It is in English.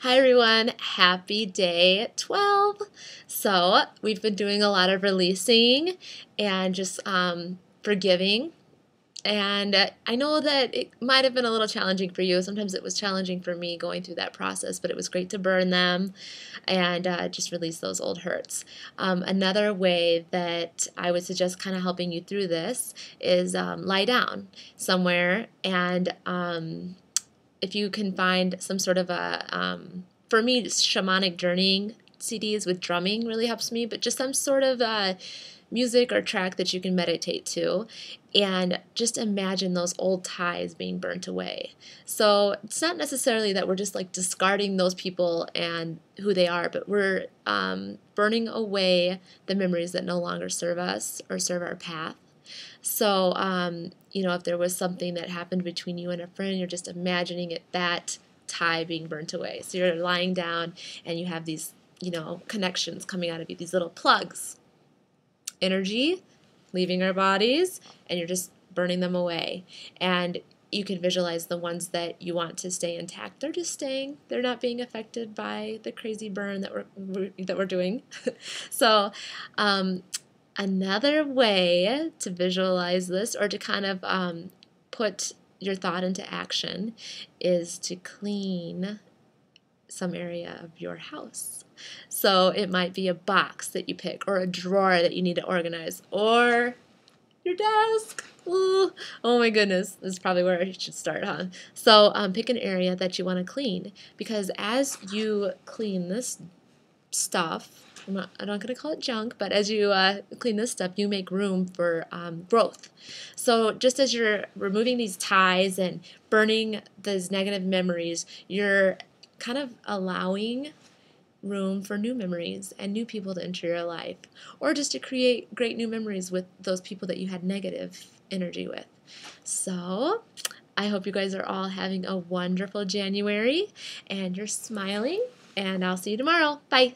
Hi everyone, happy day 12. So, we've been doing a lot of releasing and just forgiving. And I know that it might have been a little challenging for you. Sometimes it was challenging for me going through that process, but it was great to burn them and just release those old hurts. Another way that I would suggest kind of helping you through this is lie down somewhere and if you can find some sort of for me, shamanic journeying CDs with drumming really helps me, but just some sort of music or track that you can meditate to, and just imagine those old ties being burnt away. So it's not necessarily that we're just like discarding those people and who they are, but we're burning away the memories that no longer serve us or serve our path. So, if there was something that happened between you and a friend, you're just imagining that tie being burnt away. So you're lying down and you have these, connections coming out of you, these little plugs, energy leaving our bodies, and you're just burning them away. And you can visualize the ones that you want to stay intact. They're just staying. They're not being affected by the crazy burn that we're doing. So, another way to visualize this or to kind of put your thought into action is to clean some area of your house. So it might be a box that you pick or a drawer that you need to organize or your desk. Ooh, oh my goodness, this is probably where I should start, huh? So pick an area that you want to clean, because as you clean this stuff, I'm not going to call it junk, but as you clean this stuff, you make room for growth. So just as you're removing these ties and burning those negative memories, you're kind of allowing room for new memories and new people to enter your life, or just to create great new memories with those people that you had negative energy with. So I hope you guys are all having a wonderful January and you're smiling, and I'll see you tomorrow. Bye.